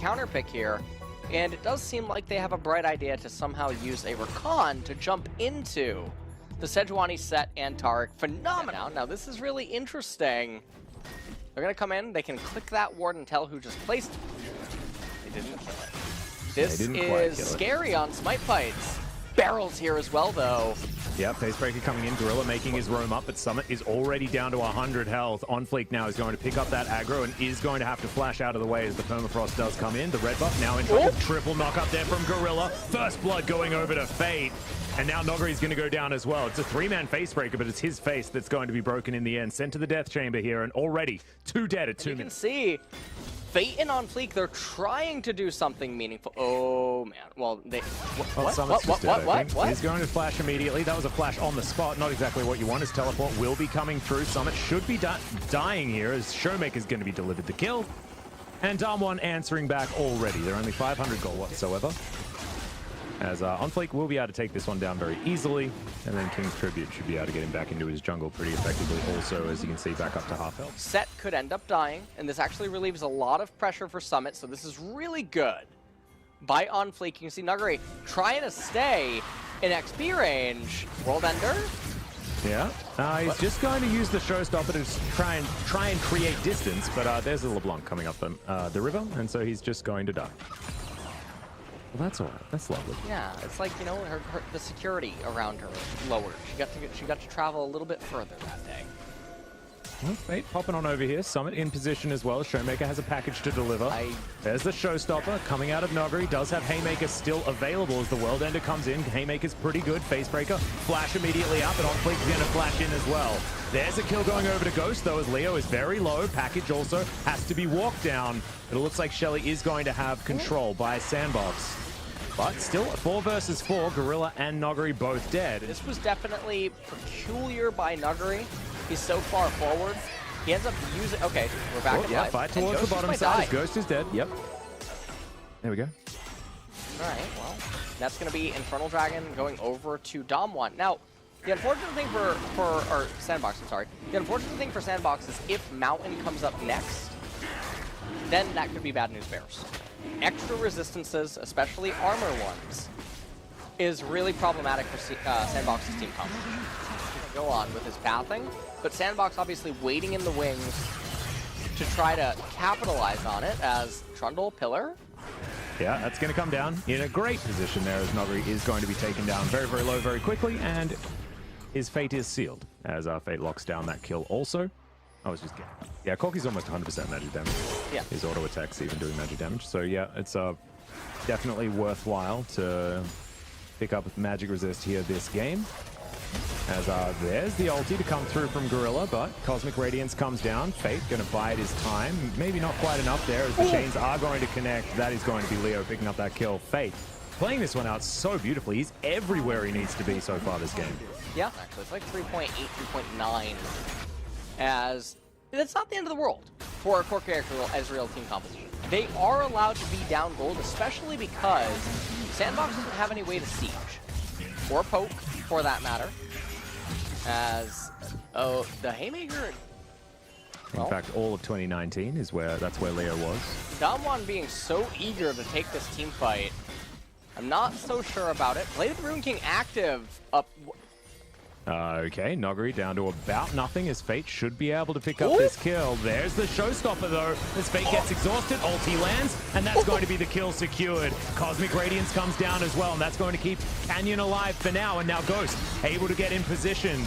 counter pick here, and it does seem like they have a bright idea to somehow use a Rakan to jump into the Sejuani set and Taric. Phenomenal. Now this is really interesting. They're going to come in, they can click that ward and tell who just placed it. They didn't kill it. This is scary on Smite Fights. Barrels here as well, though. Yeah, Facebreaker coming in, Gorilla making his roam up, but Summit is already down to 100 health. On Fleek now is going to pick up that aggro and is going to have to flash out of the way as the Permafrost does come in. The red buff now in trouble. Triple knock up there from Gorilla. First blood going over to Fate. And now Nogari's going to go down as well. It's a 3-man Facebreaker, but it's his face that's going to be broken in the end. Sent to the death chamber here, and already 2 dead at 2 minutes. You can see Fate and On Fleek, they're trying to do something meaningful. Oh, man. Well, they... What? He's going to flash immediately. That was a flash on the spot. Not exactly what you want. His teleport will be coming through. Summit should be dying here as Showmaker's going to be delivered the kill. And Damwon answering back already. They're only 500 gold whatsoever. As On Fleek will be able to take this one down very easily. And then King's Tribute should be able to get him back into his jungle pretty effectively also, as you can see, back up to half health. Set could end up dying, and this actually relieves a lot of pressure for Summit, so this is really good. By On Fleek, you can see Nuguri trying to stay in XP range. World Ender? Yeah, he's just going to use the Showstopper to try and create distance, but there's a LeBlanc coming up the river, and so he's just going to die. Well, that's all right. That's lovely. Yeah, it's like, you know, the security around her lowered. She got to travel a little bit further that day. Well, Fate popping on over here. Summit in position as well. Showmaker has a package to deliver. There's the Showstopper coming out of Nogari. Does have Haymaker still available as the World Ender comes in. Haymaker's pretty good. Facebreaker. Flash immediately up, and On Fleek is going to flash in as well. There's a kill going over to Ghost, though, as Leo is very low. Package also has to be walked down. But it looks like Shelly is going to have control by SANDBOX. But still, 4 versus 4, Gorilla and Nogari both dead. This was definitely peculiar by Nogari. He's so far forward. He ends up using... Okay, we're back in yeah, life. fight towards the bottom side. Ghost is dead. Yep. There we go. All right, well, that's going to be Infernal Dragon going over to Damwon. Now, the unfortunate thing for SANDBOX, I'm sorry. The unfortunate thing for SANDBOX is if Mountain comes up next, then that could be bad news bears. Extra resistances, especially armor ones, is really problematic for SANDBOX's team composition. Go on with his pathing, but SANDBOX obviously waiting in the wings to try to capitalize on it as Trundle, Pillar. Yeah, that's going to come down in a great position there as Nogari is going to be taken down very, very low very quickly, and his fate is sealed as Fate locks down that kill also. I was just kidding. Yeah, Corki's almost 100% magic damage. Yeah. His auto attack's even doing magic damage. So yeah, it's definitely worthwhile to pick up magic resist here this game. As there's the ulti to come through from Gorilla, but Cosmic Radiance comes down. Fate going to bide his time. Maybe not quite enough there as the chains are going to connect. That is going to be Leo picking up that kill. Fate playing this one out so beautifully. He's everywhere he needs to be so far this game. Yeah, actually, it's like 3.8, 3.9. As it's not the end of the world for a core character Ezreal team composition. They are allowed to be down gold, especially because SANDBOX doesn't have any way to siege. Or poke, for that matter. As, the Haymaker... In fact, all of 2019 is that's where Leo was. Damwon being so eager to take this team fight, I'm not so sure about it. Blade of the Ruin King active up... Okay, Nogari down to about nothing as Fate should be able to pick up this kill. There's the Showstopper though, as Fate gets exhausted, ulti lands, and that's going to be the kill secured. Cosmic Radiance comes down as well, and that's going to keep Canyon alive for now, and now Ghost able to get in position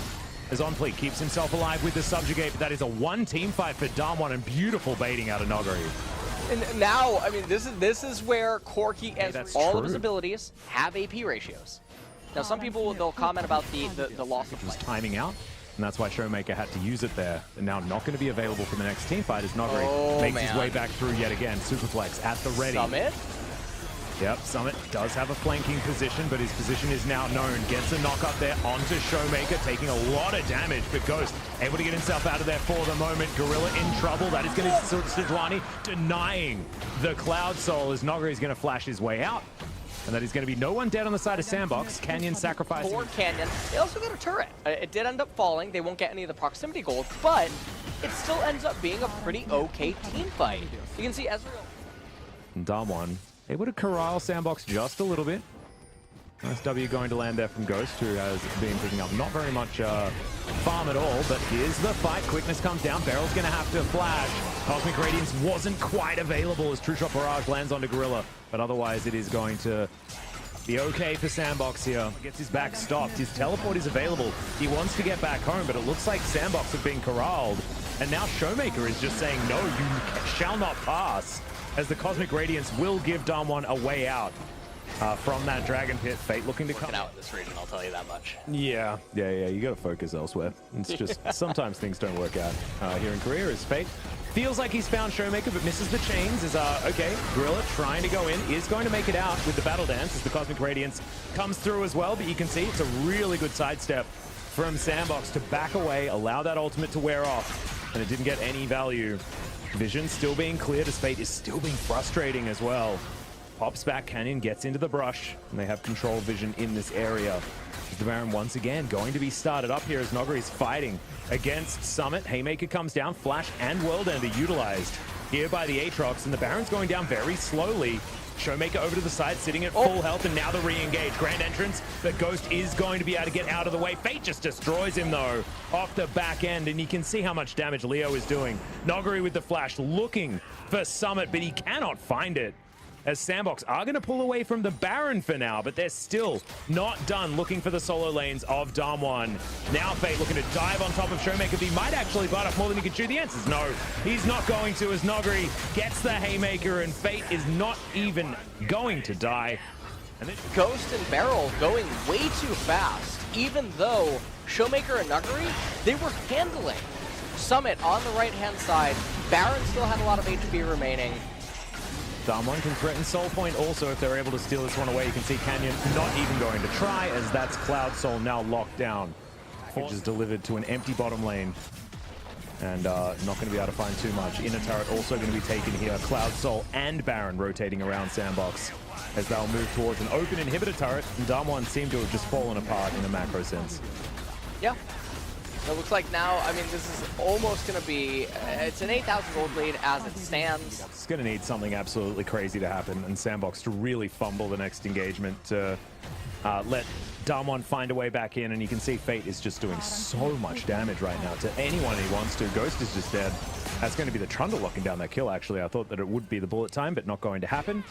as On Fleek keeps himself alive with the Subjugate, but that is a 1-team fight for Damwon, and beautiful baiting out of Nogari. And now, I mean, this is where Corki and all of his abilities have AP ratios. Now, some people, they'll comment about the loss of was timing out, and that's why Showmaker had to use it there. And now not going to be available for the next team fight as Nogari makes his way back through yet again. Superflex at the ready. Summit? Yep, Summit does have a flanking position, but his position is now known. Gets a knock up there onto Showmaker, taking a lot of damage, but Ghost able to get himself out of there for the moment. Gorilla in trouble. That is going to Sejuani denying the Cloud Soul as Nogari is going to flash his way out. And that is going to be no one dead on the side of SANDBOX. Canyon sacrificing. Poor Canyon. They also got a turret. It did end up falling. They won't get any of the proximity gold, but it still ends up being a pretty okay team fight. You can see Ezreal. And Damwon able to corral SANDBOX just a little bit. Nice W going to land there from Ghost, who has been picking up not very much farm at all, but here's the fight. Quickness comes down. Barrel's going to have to flash. Cosmic Radiance wasn't quite available as True Shot Barrage lands onto Gorilla, but otherwise it is going to be okay for SANDBOX here. Gets his back stopped. His teleport is available. He wants to get back home, but it looks like SANDBOX have been corralled. And now Showmaker is just saying, no, you shall not pass, as the Cosmic Radiance will give Damwon a way out from that Dragon Pit. Fate looking to come out in this region, I'll tell you that much. Yeah, you gotta focus elsewhere. It's just, sometimes things don't work out here in Korea as Fate feels like he's found Showmaker, but misses the chains. Is okay, Gorilla trying to go in, is going to make it out with the Battle Dance as the Cosmic Radiance comes through as well, but you can see it's a really good sidestep from SANDBOX to back away, allow that ultimate to wear off, and it didn't get any value. Vision still being cleared as Fate is still being frustrating as well. Pops back, Canyon gets into the brush, and they have control vision in this area. The Baron once again going to be started up here as Noguri is fighting against Summit. Haymaker comes down, Flash and World Ender utilized here by the Aatrox, and the Baron's going down very slowly. Showmaker over to the side, sitting at full health, and now the re-engage. Grand entrance, but Ghost is going to be able to get out of the way. Fate just destroys him though, off the back end, and you can see how much damage Leo is doing. Noguri with the Flash looking for Summit, but he cannot find it, as SANDBOX are going to pull away from the Baron for now, but they're still not done looking for the solo lanes of Damwon. Now Fate looking to dive on top of Showmaker. He might actually bite off more than he can chew. The answer is no. He's not going to, as Noguri gets the Haymaker, and Fate is not even going to die. And then Ghost and Barrel going way too fast, even though Showmaker and Noguri, they were handling Summit on the right-hand side. Baron still had a lot of HP remaining. Damwon can threaten Soul Point also if they're able to steal this one away. You can see Canyon not even going to try, as that's Cloud Soul now locked down. Which is delivered to an empty bottom lane. And not going to be able to find too much. Inner turret also going to be taken here. Cloud Soul and Baron rotating around SANDBOX as they'll move towards an open inhibitor turret. And Damwon seem to have just fallen apart in a macro sense. Yeah. It looks like now, I mean, this is almost going to be, it's an 8,000 gold lead as it stands. It's going to need something absolutely crazy to happen, and SANDBOX to really fumble the next engagement to let Damwon find a way back in, and you can see Fate is just doing so much damage right now to anyone he wants to. Ghost is just dead. That's going to be the Trundle locking down that kill, actually. I thought that it would be the bullet time, but not going to happen.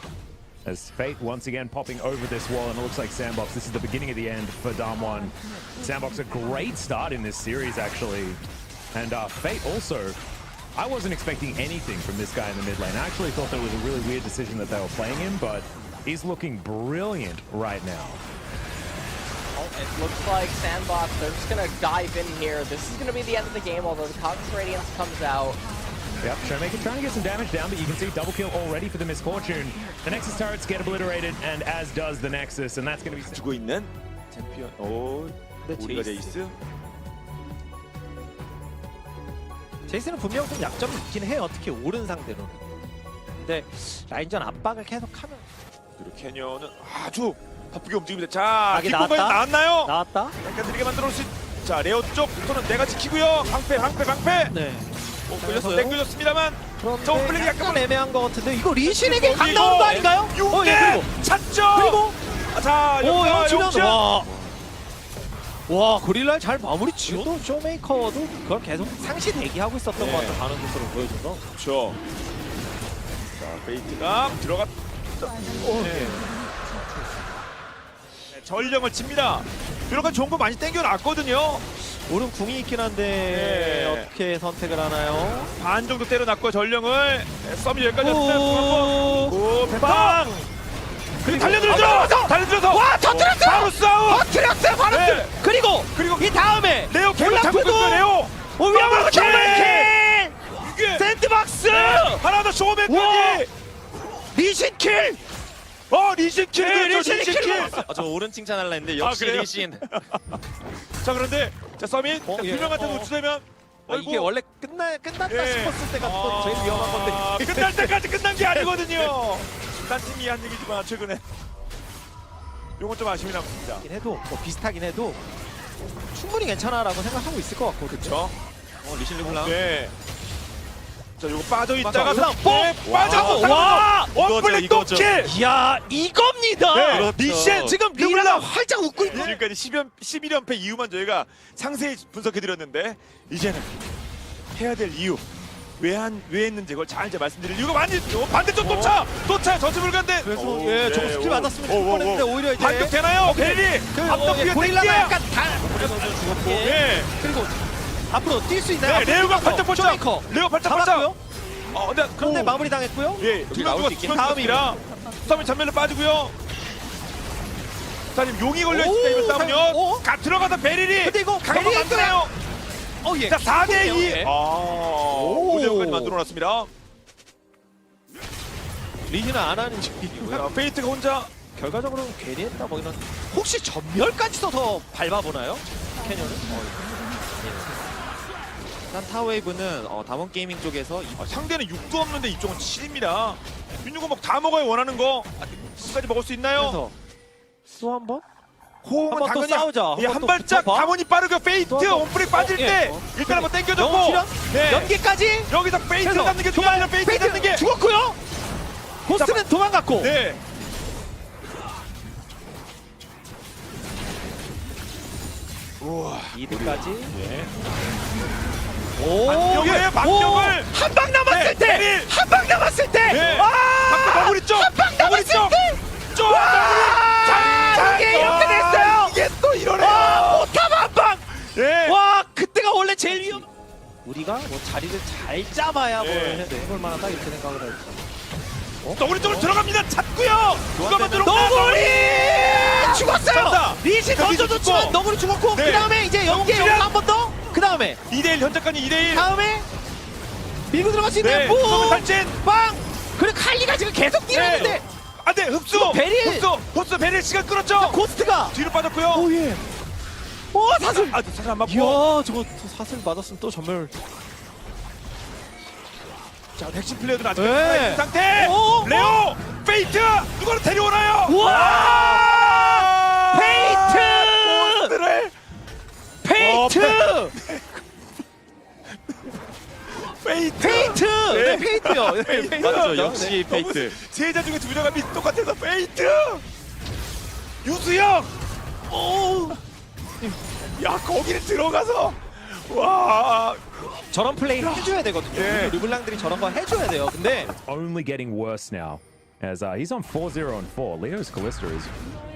As Fate once again popping over this wall, and it looks like SANDBOX, this is the beginning of the end for Damwon. SANDBOX a great start in this series, actually. And Fate also, I wasn't expecting anything from this guy in the mid lane. I actually thought that it was a really weird decision that they were playing him, but he's looking brilliant right now. Well, it looks like SANDBOX, they're just going to dive in here. This is going to be the end of the game, although the Cosmic Radiance comes out. Yep, Showmaker trying to get some damage down, but you can see double kill already for the Misfortune. The Nexus turrets get obliterated, and as does the Nexus, and that's going to be... 주고 있는 챔피언. 오, 우리가 제이스. 제이스는 분명 좀 약점이 있긴 해요. 특히 오른 상대로는. 근데 라인전 압박을 계속하면 그리고 캐년은 아주 바쁘게 움직입니다. 자, 각이 킥공간이 나왔다. 나왔나요? 나왔다. 약간 느리게 만들어 놓으신. 자, 레오 쪽부터는 내가 지키고요. 방패. 네. 끌려서 땡겨졌습니다만. 그런데 저 플레이 약간 애매한 것 같은데 이거 리신에게 각 그리고 나오는 거 아닌가요? 6대 예, 그리고 찾죠. 그리고 자, 영치면 와 고릴라를 잘 마무리 지어도 쇼메이커도 그걸 계속 상시 대기하고 있었던 것 같은 반응 모습을 보여줘서 그렇죠. 자, 페이트가 들어갔. 네. 전령을 칩니다. 이렇게 좋은 거 많이 땡겨놨거든요. 오른 궁이 있긴 한데 어떻게 선택을 하나요? 반 정도 때려놨고 전령을 썸이 여기까지 왔어요. 오, 배빵! 그리고 달려들어서! 와 터뜨렸어요! 바로 싸움! 터뜨렸어요! 바로 네. 그리고 이 다음에 레오 개가 잡고 있어요, 레오! 위험한 킬! 정말 이게 샌드박스! 하나 더 쇼맨까지! 리신킬! 리신킬! 리신킬! 저 오른 칭찬하려 했는데 역시 그래요? 리신. 자, 그런데 자, 서밋 유명한테 우주되면 이게 원래 끝났다 싶었을 때가 또 제일 위험한 건데 끝날 때까지 끝난 게 아니거든요. 딴 팀이 한 얘기지만 최근에 요건 좀 아쉬움이 남습니다. 해도 뭐 비슷하긴 해도 충분히 괜찮아라고 생각하고 있을 것 같거든요. 그렇죠. 리신 르블랑. 네. 자, 요거 빠져 있다가 그다음 빠져. 와! 원플릭 또 이거죠. 킬. 이야 이겁니다. 네. 그렇죠. 리신 지금 리라가 활짝 웃고 있고. 지금까지 11연패 이유만 저희가 상세히 분석해드렸는데 이제는 해야 될 이유 왜 했는지 그걸 잘 이제 말씀드릴 이유가 많이 반대쪽 도차 저지불가인데 그래서 예, 저거 스킬 맞았으면 죽을 뻔했는데 오히려 이제 반격 되나요? 베리 앞서 예, 피해 고릴라가 땡기야. 약간 다 죽었고. 예. 그리고 앞으로 뛸 수 있나요? 네, 레오가 팔짝팔짝. 쇼메이커 레오 팔짝팔짝. 잡았고요. 그런데 마무리 당했고요. 예, 두명 나올 수 죽었 있긴 다음이라 싸움이 전면으로 빠지고요. 자, 지금 용이 걸려 오, 있습니다. 이번 싸움은요. 오. 들어가다 베릴이 근데 이거 강한 베릴이 만드네요. 예. 자, 4대 2. 예. 오, 5대5까지 만들어놨습니다. 리신은 안 하는지 페이트가 혼자 결과적으로는 괜히 했다 뭐 이런. 혹시 전멸까지도 더 밟아보나요? 캐년은? 일단 타워웨이브는 담원 게이밍 쪽에서 상대는 6도 없는데 이쪽은 7입니다. 윤유고 다 먹어요. 원하는 거. 끝까지 먹을 수 있나요? 그래서 또 한 번? 호응은 한번 또 당연히 싸우자. 예, 한번 한 또 발짝 붙어봐. 담원이 빠르고 페이트 또 한 번. 원프릭 빠질 예. 때 일단 한번 땡겨줬고 영출연? 네. 연계까지? 여기서 페이트 그래서 잡는 게 중요합니다. 페이트 잡는 게 죽었고요. 고스트는 도망갔고. 네. 우와. 2등까지. 예. 오. 반격을 반격을 한 방 남았을 네, 때. 베릴. 한 방 남았을 때. 네. 와! 너구리 쪽. 한방 너구리 쪽. 쪽. 와! 이게 이렇게 됐어요. 이게 또 이러네요. 와, 못함 한 방. 예. 와, 그때가 원래 제일 위험. 우리가 뭐 자리를 잘 잡아야 뭐 네. 해볼 만하다 이렇게 생각을 했죠. 너구리 쪽으로 들어갑니다. 찾고요. 누가 만들어? 너구리 죽었어요. 잡다. 리신 던져줬지만 죽고. 너구리 죽었고 네. 그 다음에 이제 연계 영출연. 한 번 더. 그 다음에 2대1 현재까지 2대1. 다음에 밀고 들어갈 수 네. 있는 무 처음에 탈진. 빵. 그리고 칼리가 지금 계속 뛰는데 안돼 흡수. 베릴. 흡수 베릴 시간 끌었죠. 고스트가 뒤로 빠졌고요. 오 예. 오 사슬. 사슬 안 맞고. 이야 저거 사슬 맞았으면 또 전멸. 자, 백신 플레이어들은 아직 네. 네. 상태. 오, 레오, 페이트 누구를 데려오나요? 와! 페이트! 들을 페이트! 페이트. 페이트! 네, 네. 페이트요. 네, 페이트. 맞죠. 역시 너무 페이트. 세자 중에 두 명이 똑같아서 페이트. 유수영. 오! 야, 거기를 들어가서 와. 저런 플레이 해줘야 되거든요. 네. 르블랑들이 저런 거 해줘야 돼요. 근데 Only getting worse now. As he's on 4-0 and 4. Leo's Callista is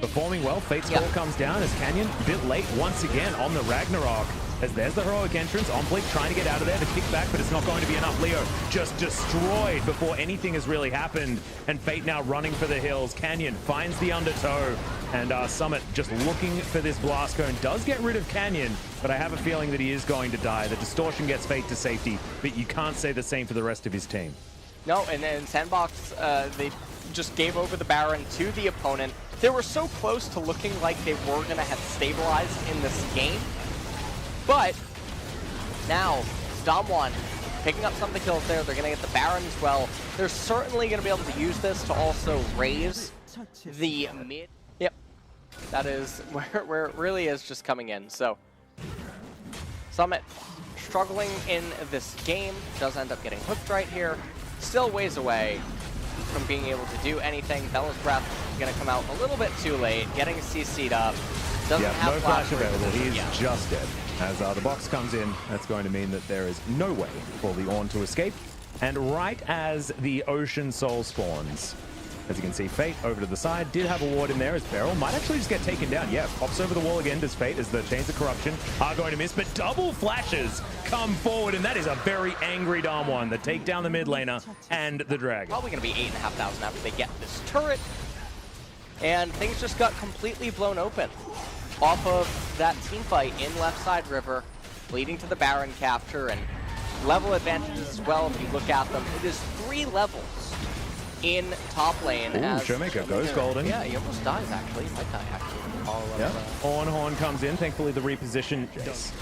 performing well. Fate's Call comes down as Canyon a bit late once again on the Ragnarok. As there's the heroic entrance, Omblick trying to get out of there, the kickback, but it's not going to be enough. Leo just destroyed before anything has really happened. And Fate now running for the hills. Canyon finds the undertow. And Summit just looking for this blast cone. Does get rid of Canyon, but I have a feeling that he is going to die. The distortion gets Fate to safety, but you can't say the same for the rest of his team. No, and then SANDBOX, they just gave over the Baron to the opponent. They were so close to looking like they were going to have stabilized in this game. But now, Damwon picking up some of the kills there. They're going to get the Baron as well. They're certainly going to be able to use this to also raise the mid. Yep, that is where it really is just coming in. So, Summit struggling in this game. Does end up getting hooked right here. Still ways away from being able to do anything. Bella's Breath going to come out a little bit too late. Getting CC'd up. Doesn't have no flash for it. available. He is Yeah. just dead. As the box comes in, that's going to mean that there is no way for the Ornn to escape. And right as the Ocean Soul spawns, as you can see, Fate over to the side did have a ward in there as Beryl might actually just get taken down. Yeah, pops over the wall again, does Fate, as the Chains of Corruption are going to miss, but double flashes come forward, and that is a very angry Damwon that take down the mid laner and the Dragon. Probably going to be 8,500 after they get this turret. And things just got completely blown open off of that team fight in left side river, leading to the Baron capture and level advantages as well if you look at them. It is 3 levels in top lane. Ooh, as Showmaker goes golden. Yeah, he almost dies actually. He might die actually. All of, Yeah, Horn comes in. Thankfully, the reposition does.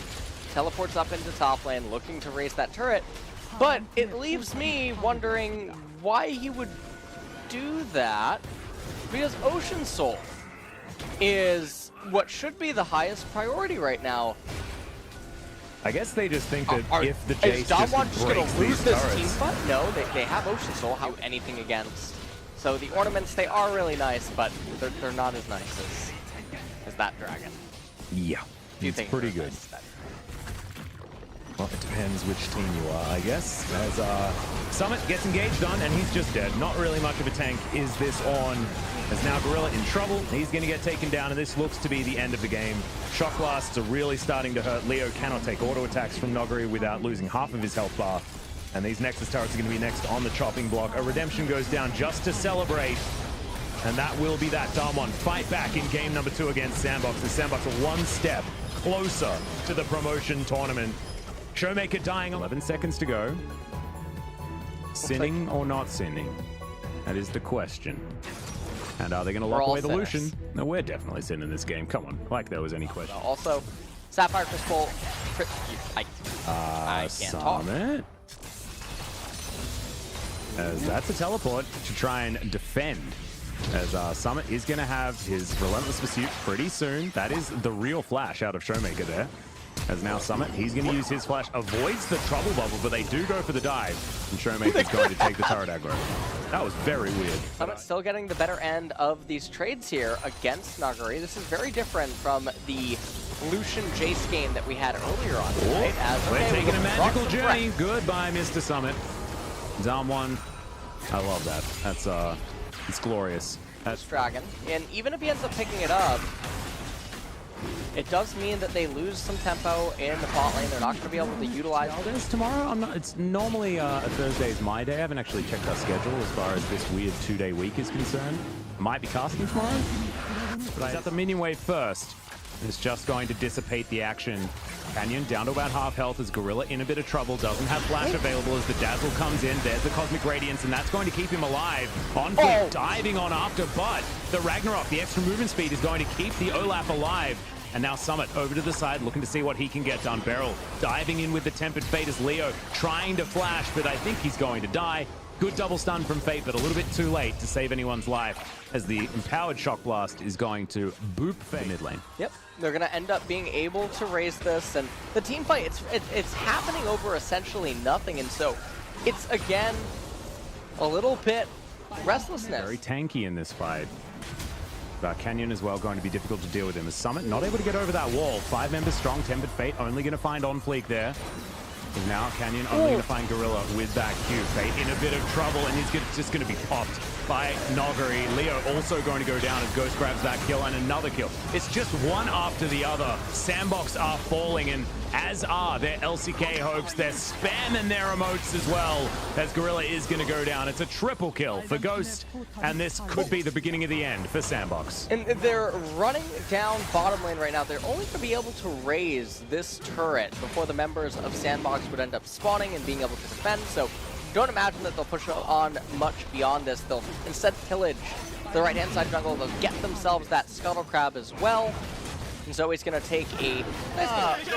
teleports up into top lane, looking to raise that turret. But it leaves me wondering why he would do that, because Ocean Soul is what should be the highest priority right now. I guess they just think that if the Is Jace just Damwon just going breaks to lose these this turrets, team fight? No, they have Ocean Soul. How anything against? So the ornaments, they are really nice, but they're not as nice as that dragon. yeah, Few it's things pretty are good. nice about it. Well, it depends which team you are, I guess. As Summit gets engaged on, and he's just dead. Not really much of a tank is this on. As now Gorilla in trouble. He's going to get taken down, and this looks to be the end of the game. Shock blasts are really starting to hurt. Leo cannot take auto attacks from Noguri without losing half of his health bar. And these Nexus turrets are going to be next on the chopping block. A redemption goes down just to celebrate. And that will be that. Damwon fight back in game number 2 against SANDBOX. The SANDBOX are one step closer to the promotion tournament. Showmaker dying. 11 seconds to go. Sinning or not sinning? That is the question. And are they going to lock away the Lucian? No, we're definitely sinning this game. Come on, like there was any question. Also, Sapphire Crystal. I can't talk. Summit. As that's a teleport to try and defend. As Summit is going to have his Relentless Pursuit pretty soon. That is the real flash out of Showmaker there. As now Summit, he's going to use his flash, avoids the trouble bubble, but they do go for the dive. And Showmaker's going to take the turret aggro. That was very weird. Summit's still getting the better end of these trades here against Naguri. This is very different from the Lucian Jace game that we had earlier on tonight. We're taking a magical journey. Goodbye, Mr. Summit. Damwon, I love that. That's it's glorious. That's Dragon. And even if he ends up picking it up, it does mean that they lose some tempo in the bot lane. They're not going to be able to utilize this tomorrow. I'm not. It's normally a Thursday is my day. I haven't actually checked our schedule as far as this weird 2-day week is concerned. Might be casting tomorrow. But he's at the minion wave first. It's just going to dissipate the action. Canyon down to about half health as Gorilla in a bit of trouble. Doesn't have flash available as the Dazzle comes in. There's the Cosmic Radiance, and that's going to keep him alive. On foot, diving on after, but the Ragnarok, the extra movement speed, is going to keep the Olaf alive. And now Summit over to the side, looking to see what he can get done. Beryl diving in with the Tempered Fate as Leo trying to flash, but I think he's going to die. Good double stun from Fate, but a little bit too late to save anyone's life as the Empowered Shock Blast is going to boop Fate mid lane. Yep, they're going to end up being able to raise this, and the team fight, it's happening over essentially nothing, and so it's, again, a little bit restlessness. Very tanky in this fight. Canyon as well going to be difficult to deal with him. As Summit not able to get over that wall. 5 members strong, Tempered Fate only going to find on fleek there. And now Canyon only going to find Gorilla with that Q. Fate in a bit of trouble, and he's just going to be popped by Noguri. Leo also going to go down as Ghost grabs that kill and another kill. It's just one after the other. SANDBOX are falling, and as are their LCK hopes. They're spamming their emotes as well, as Gorilla is going to go down. It's a triple kill for Ghost, and this could be the beginning of the end for SANDBOX. And they're running down bottom lane right now. They're only going to be able to raise this turret before the members of SANDBOX would end up spawning and being able to defend. So don't imagine that they'll push on much beyond this. They'll instead pillage the right-hand side jungle. They'll get themselves that Scuttle Crab as well. And Zoe's going to take a nice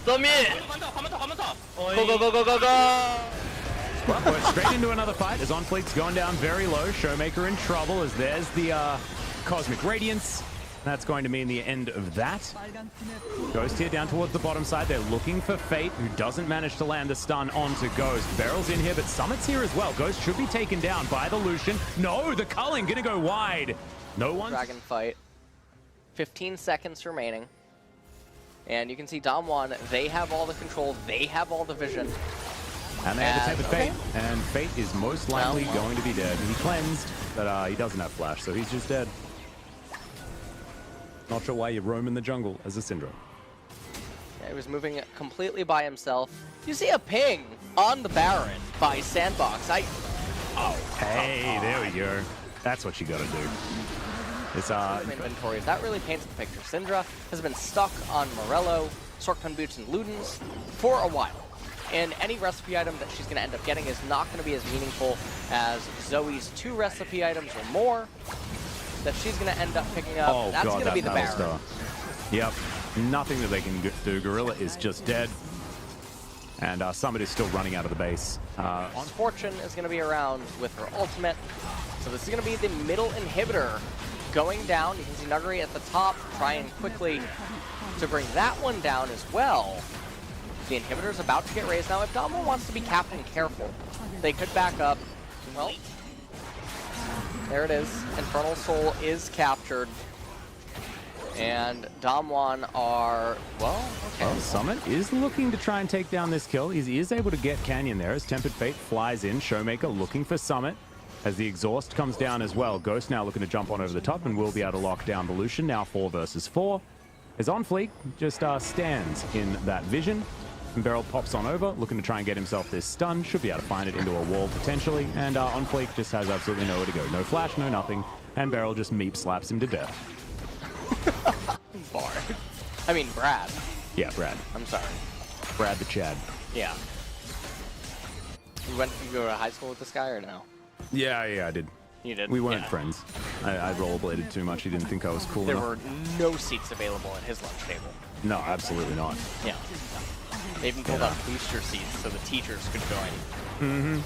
go, go, go, go, go, go! Well, we're straight into another fight as On-Fleek's going down very low. Showmaker in trouble as there's the Cosmic Radiance. That's going to mean the end of that. Ghost here down towards the bottom side. They're looking for Fate, who doesn't manage to land a stun onto Ghost. Barrel's in here, but Summit's here as well. Ghost should be taken down by the Lucian. No, the Culling gonna go wide. No one. Dragon fight. 15 seconds remaining. And you can see Damwon, they have all the control, they have all the vision. And they have the Fate, and Fate is most likely going to be dead. He cleansed, but he doesn't have flash, so he's just dead. Not sure why you roam in the jungle as a Syndra. Yeah, he was moving completely by himself. You see a ping on the Baron by SANDBOX. Hey, there we go. That's what you gotta do. This inventory, that really paints the picture. Syndra has been stuck on Morello, Sorkpan Boots, and Ludens for a while. And any recipe item that she's going to end up getting is not going to be as meaningful as Zoe's 2 recipe items or more that she's going to end up picking up. Oh, that's God, going to be the Baron. Star. Yep, nothing that they can do. Gorilla is just dead. And Summit is still running out of the base. Fortune is going to be around with her ultimate. So this is going to be the middle inhibitor going down. You can see Nuggery at the top trying quickly to bring that one down as well. The inhibitor's about to get raised. Now, if Damwon wants to be Captain Careful, they could back up. Well, there it is. Infernal Soul is captured. And Damwon are, well, okay. Well, Summit is looking to try and take down this kill. He is able to get Canyon there as Tempered Fate flies in. Showmaker looking for Summit as the exhaust comes down as well. Ghost now looking to jump on over the top and will be able to lock down the Lucian. Now 4 versus 4. As On Fleek just stands in that vision. And Beryl pops on over, looking to try and get himself this stun. Should be able to find it into a wall potentially. And On Fleek just has absolutely nowhere to go. No flash, no nothing. And Beryl just meep slaps him to death. Bar. I mean, Brad. Yeah, Brad. I'm sorry. Brad the Chad. Yeah. You go to high school with this guy or no? Yeah, I did. You did? We weren't Yeah. friends. I rollerbladed too much. He didn't think I was cool There enough. were no seats available at his lunch table. No, absolutely not. Yeah. They even pulled out booster seats so the teachers could join.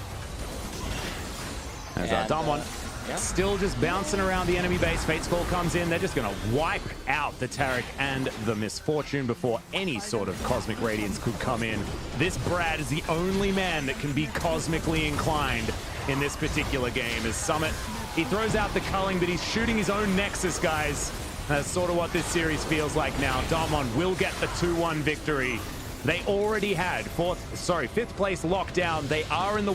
As And, Damwon yeah. still just bouncing around the enemy base. Fate's Call comes in. They're just going to wipe out the Taric and the Misfortune before any sort of Cosmic Radiance could come in. This Brad is the only man that can be cosmically inclined in this particular game. As Summit, he throws out the culling, but he's shooting his own Nexus, guys. That's sort of what this series feels like now. Damwon will get the 2-1 victory. They already had fifth place locked down. They are in the